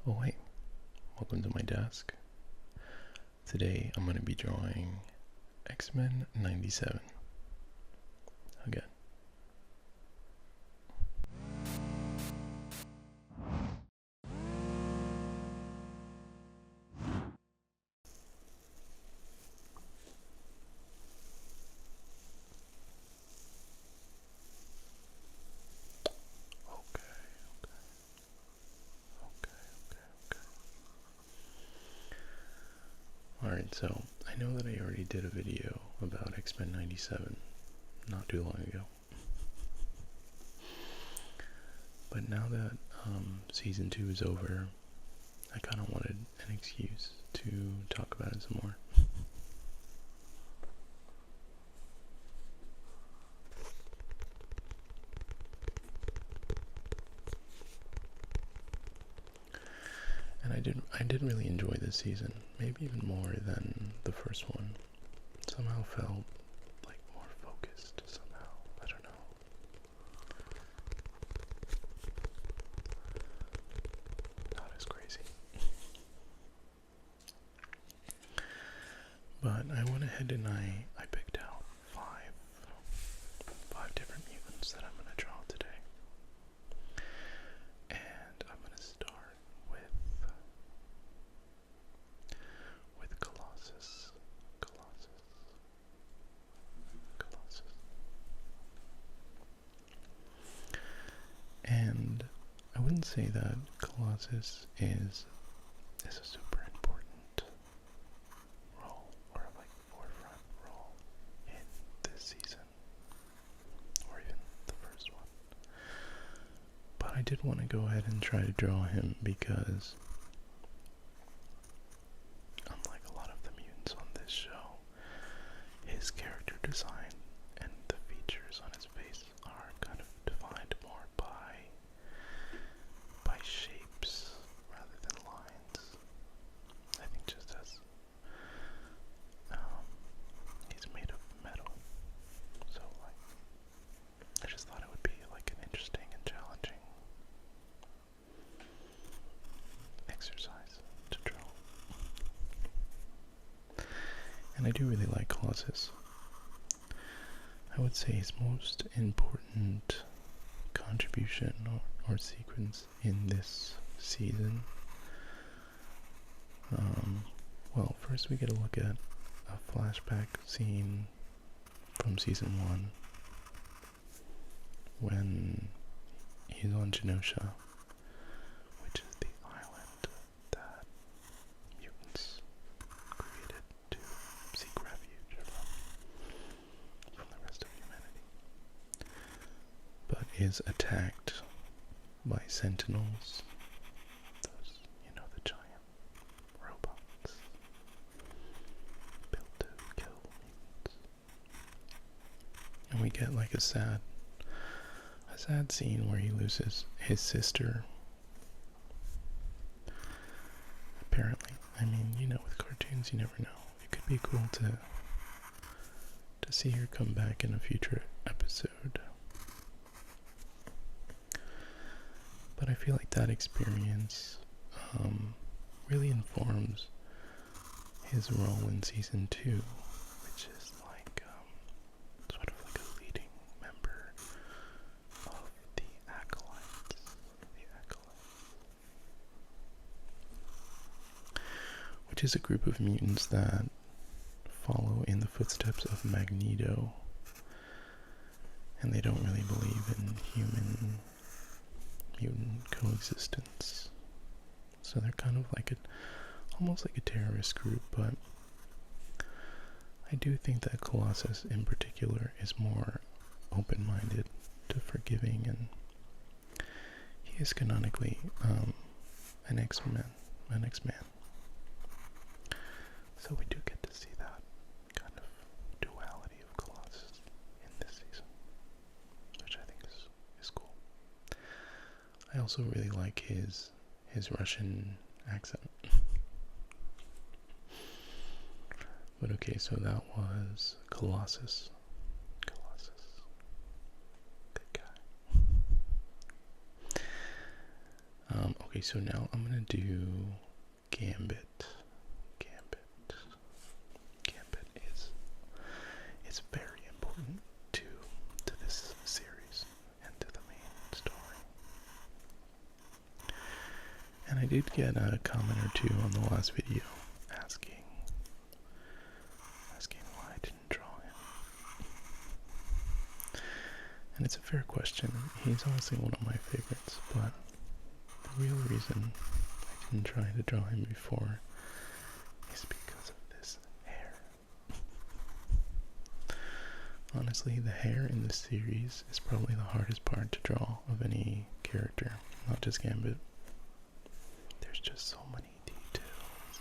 Oh hey, welcome to my desk. Today I'm going to be drawing X-Men 97 again. Alright, so I know that I already did a video about X-Men 97 not too long ago. But now that season 2 is over, I kind of wanted an excuse to talk about it some more. And I did really enjoy this season, maybe even more than the first one. Somehow felt like more focused somehow. I don't know. Not as crazy. But I went ahead and I picked out five different mutants that I'm going to draw today. And I'm going to start with Colossus. And I wouldn't say that Colossus is a super important role or like forefront role in this season or even the first one. But I did want to go ahead and try to draw him because unlike a lot of the mutants on this show, his character design and the features on his face are kind of defined more by shapes rather than lines. I think just as he's made of metal, so like I just thought it would be like an interesting and challenging exercise to draw. And I do really like Colossus. I would say his most important contribution or sequence in this season. Well, first we get a look at a flashback scene from season 1 when he's on Genosha, which is the island that mutants created to seek refuge from the rest of humanity, but is attacked by sentinels, those, the giant robots built to kill mutants. And we get like a sad scene where he loses his sister. Apparently. I mean, with cartoons you never know. It could be cool to see her come back in a future episode. But I feel like that experience really informs his role in season 2, which is like sort of like a leading member of the Acolytes. Which is a group of mutants that follow in the footsteps of Magneto, and they don't really believe in human mutant coexistence. So they're kind of like almost like a terrorist group, but I do think that Colossus in particular is more open-minded to forgiving, and he is canonically an X-Man. So we do get to see that kind of duality of Colossus in this season, which I think is cool. I also really like his Russian accent. But okay, so that was Colossus. Good guy. Okay, so now I'm gonna do Gambit. Gambit is very important to this series and to the main story. And I did get a comment or two on the last video asking why I didn't draw him. And it's a fair question. He's honestly one of my favorites, but the real reason I didn't try to draw him before is because of this hair. Honestly, the hair in this series is probably the hardest part to draw of any character, not just Gambit. There's just so many details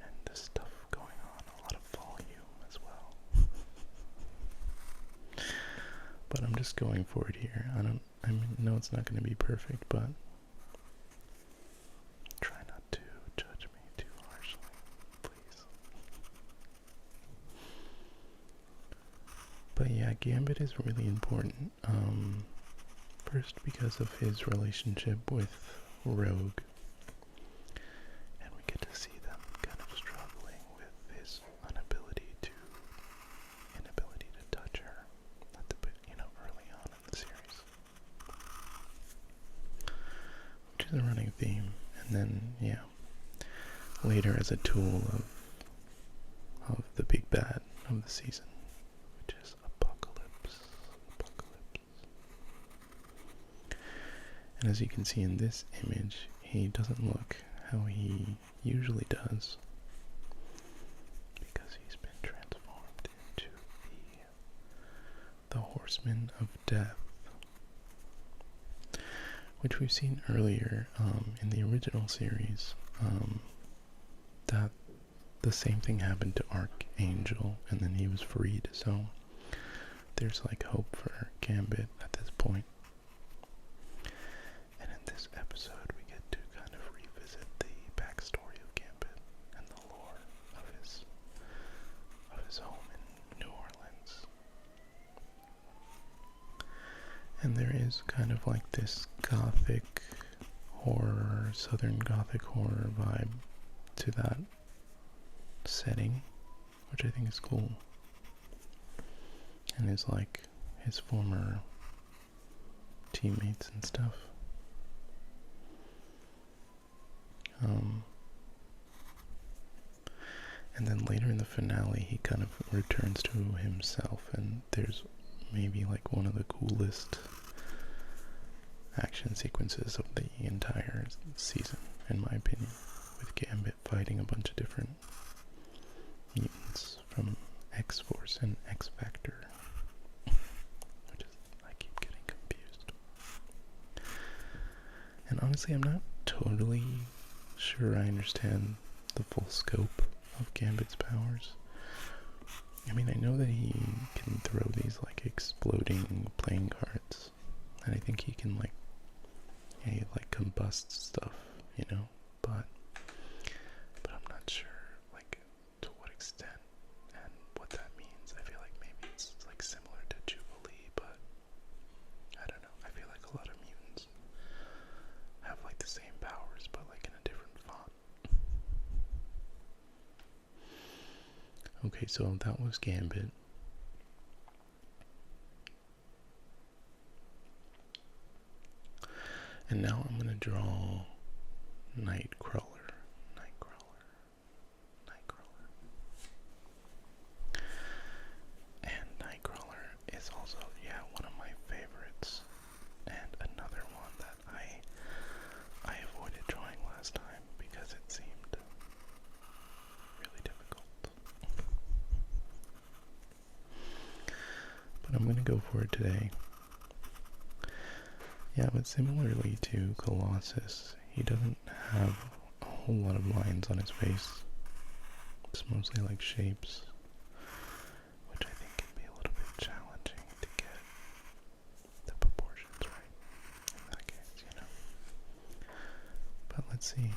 and the stuff going on, a lot of volume as well. But I'm just going for it here. I know it's not going to be perfect, but try not to judge me too harshly, please. But yeah, Gambit is really important. First because of his relationship with Rogue, and we get to see them kind of struggling with his inability to touch her at the early on in the series, which is a running theme. And then later as a tool of the big bad of the season, which is Apocalypse. And as you can see in this image, he doesn't look how he usually does, because he's been transformed into the Horseman of Death, which we've seen earlier in the original series, that the same thing happened to Archangel, and then he was freed. So there's like hope for Gambit at this point. And in this episode, we get to kind of revisit the backstory of Gambit and the lore of his home in New Orleans. And there is kind of like this gothic horror, southern gothic horror vibe to that setting, which I think is cool. And is like his former teammates and stuff. And then later in the finale, he kind of returns to himself, and there's maybe like one of the coolest action sequences of the entire season, in my opinion, with Gambit fighting a bunch of different mutants from X-Force and X-Factor. I keep getting confused. And honestly, I'm not totally sure I understand the full scope of Gambit's powers. I mean, I know that he can throw these like exploding playing cards, and I think he can like combust stuff, but I'm not sure like to what extent and what that means. I feel like maybe it's like similar to Jubilee, but I don't know. I feel like a lot of mutants have like the same powers, but like in a different font. Okay, so that was Gambit. And now I'm gonna draw Nightcrawler. And Nightcrawler is also, one of my favorites. And another one that I avoided drawing last time because it seemed really difficult. But I'm gonna go for it today. Yeah, but similarly to Colossus, he doesn't have a whole lot of lines on his face. It's mostly like shapes, which I think can be a little bit challenging to get the proportions right in that case, But let's see.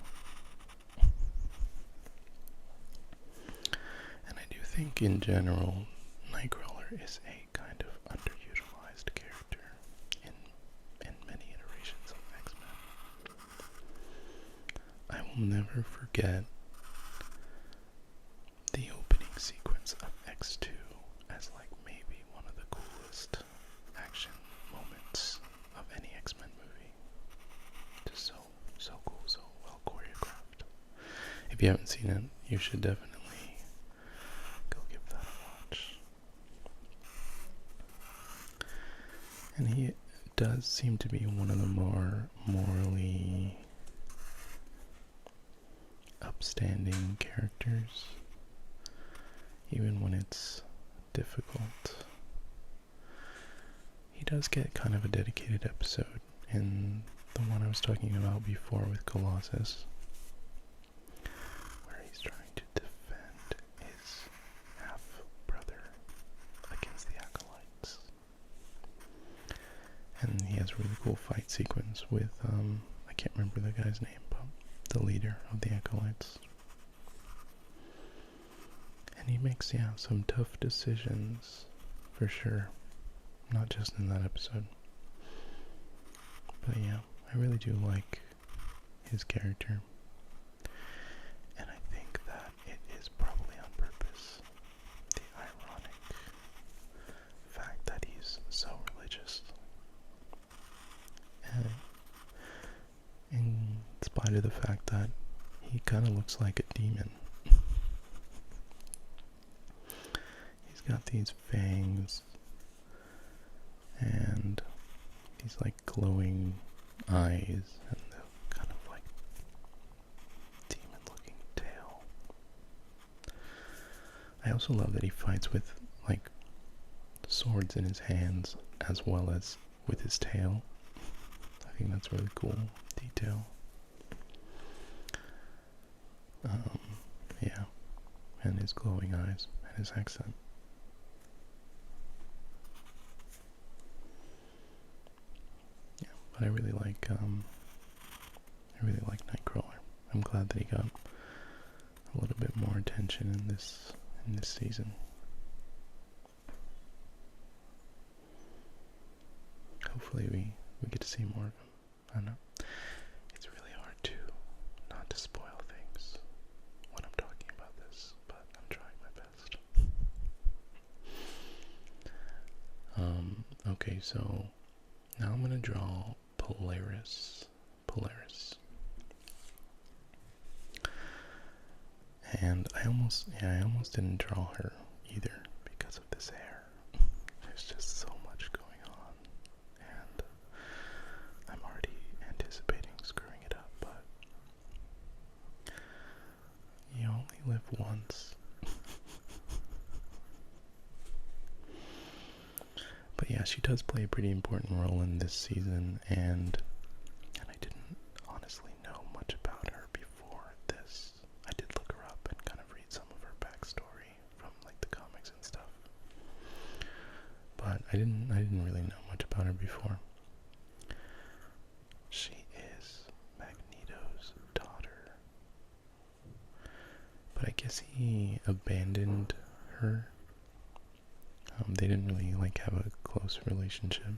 And I do think in general, Nightcrawler is a kind of underutilized character in many iterations of X-Men. will never forget the opening sequence of X2 as like maybe one of the coolest action moments of any X-Men movie. Just so cool, so well choreographed. If you haven't seen it, you should definitely go give that a watch. And he does seem to be one of the more morally upstanding characters, even when it's difficult. He does get kind of a dedicated episode in the one I was talking about before with Colossus, where he's trying to defend his half-brother against the Acolytes. And he has a really cool fight sequence with, I can't remember the guy's name, but the leader of the Acolytes. And he makes, some tough decisions, for sure. Not just in that episode. But yeah, I really do like his character. And I think that it is probably on purpose. The ironic fact that he's so religious. And in spite of the fact that he kind of looks like a demon. He's got these fangs and these like glowing eyes and the kind of like demon looking tail. I also love that he fights with like swords in his hands as well as with his tail. I think that's really cool detail. Yeah, and his glowing eyes and his accent. Yeah, but I really like Nightcrawler. I'm glad that he got a little bit more attention in this season. Hopefully we get to see more of him. I don't know. It's really hard to not to spoil things when I'm talking about this, but I'm trying my best. Okay, so now I'm gonna draw Polaris. And I almost didn't draw her either because of this hair. There's just so much going on, and I'm already anticipating screwing it up, but you only live once. But yeah, she does play a pretty important role in this season, and I didn't honestly know much about her before this. I did look her up and kind of read some of her backstory from like the comics and stuff, but I didn't really know much about her before. She is Magneto's daughter, but I guess he abandoned her. They didn't really like have a close relationship,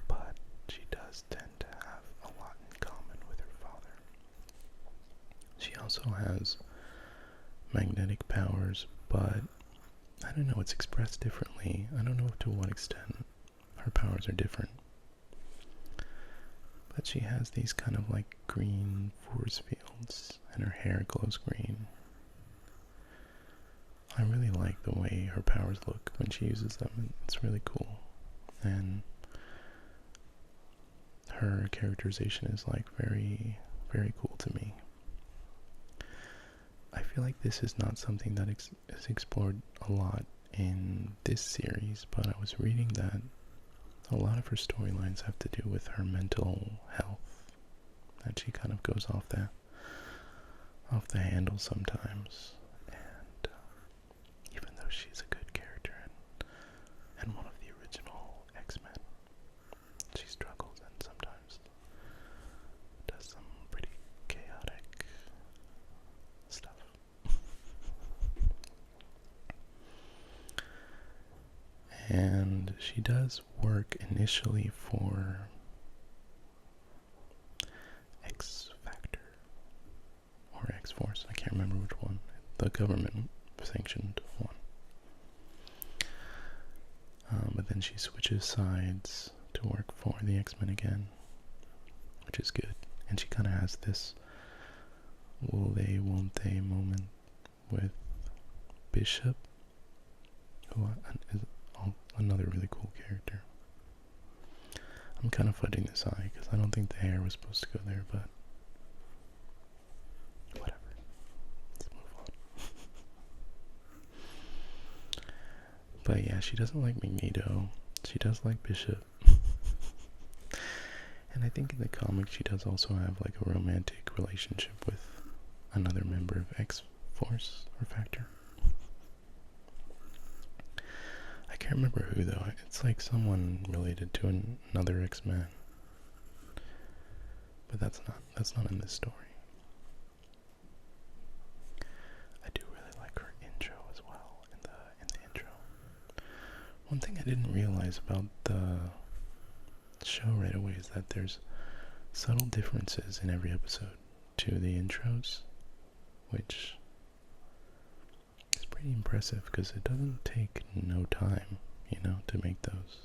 but she does tend to have a lot in common with her father. She also has magnetic powers, but I don't know, it's expressed differently. I don't know to what extent her powers are different. But she has these kind of like green force fields, and her hair glows green. I really like the way her powers look when she uses them. It's really cool. And her characterization is like very, very cool to me. I feel like this is not something that is explored a lot in this series, but I was reading that a lot of her storylines have to do with her mental health. That she kind of goes off the handle sometimes. Even though she's a good character and one of the original X-Men, she struggles and sometimes does some pretty chaotic stuff. And she does work initially for X Factor. can't remember which one. The government sanctioned one. But then she switches sides to work for the X-Men again, which is good. And she kind of has this will they, won't they moment with Bishop, who is another really cool character. I'm kind of fudging this eye because I don't think the hair was supposed to go there, but whatever. Let's move on. But yeah, she doesn't like Magneto. She does like Bishop. And I think in the comics she does also have like a romantic relationship with another member of X-Force or Factor. I can't remember who though. It's like someone related to another X-Men. But that's not in this story. I do really like her intro as well in the intro. One thing I didn't realize about the show right away is that there's subtle differences in every episode to the intros, which is pretty impressive because it doesn't take no time, to make those.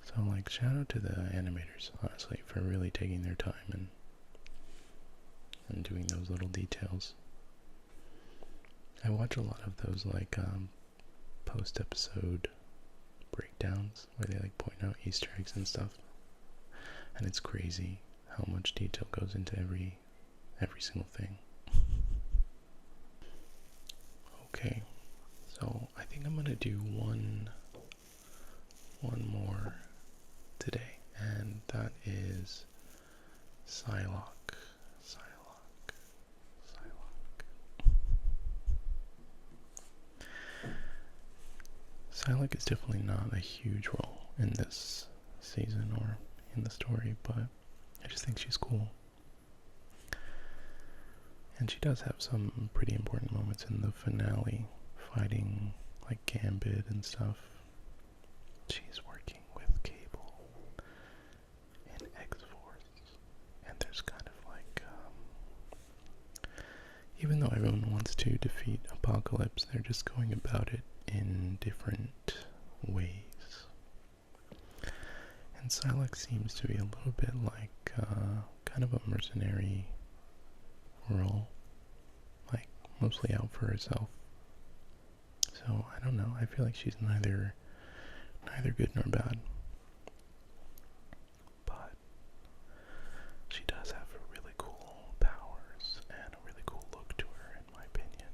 So like shout out to the animators, honestly, for really taking their time and doing those little details. I watch a lot of those like post-episode breakdowns where they like point out Easter eggs and stuff, and it's crazy how much detail goes into every single thing. Okay, so I think I'm gonna do one more today, and that is Psylocke. Psylocke is definitely not a huge role in this season or in the story, but I just think she's cool. And she does have some pretty important moments in the finale, fighting like Gambit and stuff. She's working with Cable in X-Force, and there's kind of like, even though everyone wants to defeat Apocalypse, they're just going about it in different ways. And Psylocke seems to be a little bit like kind of a mercenary role, like mostly out for herself. So I don't know, I feel like she's neither good nor bad, but she does have really cool powers and a really cool look to her, in my opinion.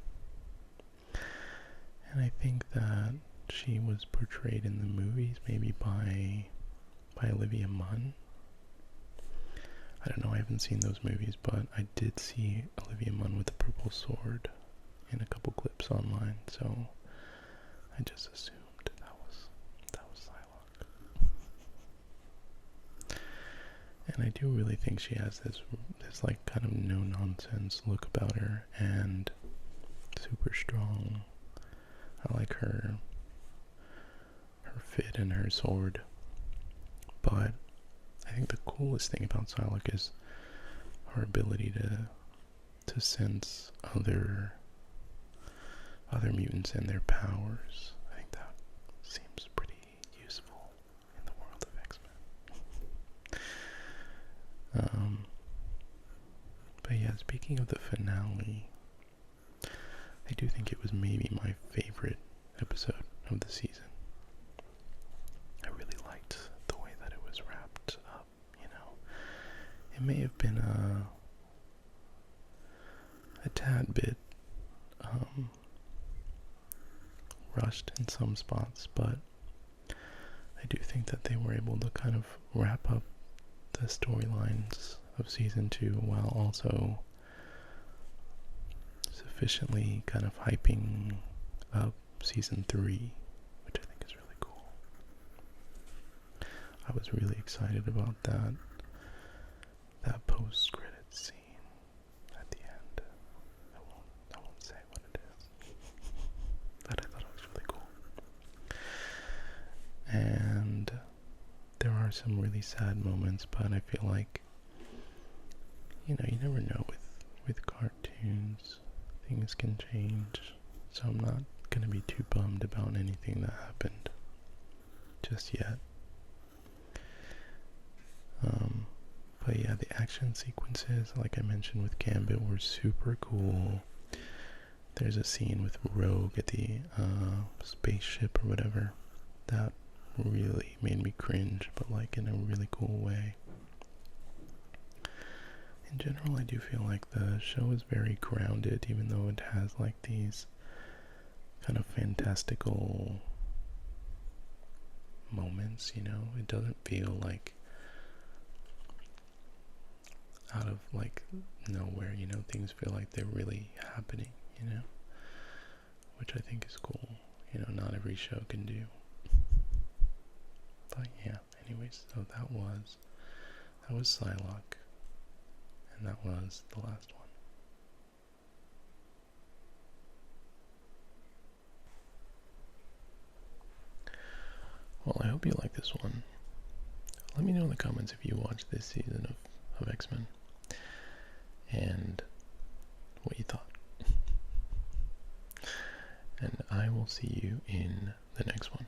And I think that she was portrayed in the movies maybe by Olivia Munn. I don't know, I haven't seen those movies, but I did see Olivia Munn with a purple sword in a couple clips online, so I just assumed that was Psylocke. And I do really think she has this like kind of no-nonsense look about her, and super strong. I like her fit and her sword. But I think the coolest thing about Psylocke is her ability to sense other mutants and their powers. I think that seems pretty useful in the world of X-Men. But yeah, speaking of the finale, I do think it was maybe my favorite episode of the season. I really liked the way that it was wrapped up, It may have been a tad bit rushed in some spots, but I do think that they were able to kind of wrap up the storylines of season 2 while also sufficiently kind of hyping up season 3, which I think is really cool. I was really excited about that post-credit scene at the end. I won't say what it is, but I thought it was really cool. And there are some really sad moments, but I feel like, you never know with cartoons, things can change, so I'm not gonna be too bummed about anything that happened just yet. But yeah, the action sequences, like I mentioned with Gambit, were super cool. There's a scene with Rogue at the spaceship or whatever that really made me cringe, but like in a really cool way. In general, I do feel like the show is very grounded, even though it has like these kind of fantastical moments, you know? It doesn't feel like out of like nowhere, you know? Things feel like they're really happening, you know? Which I think is cool. You know, not every show can do. But yeah, anyways, so that was Psylocke. And that was the last one. Well, I hope you like this one. Let me know in the comments if you watched this season of X-Men and what you thought. And I will see you in the next one.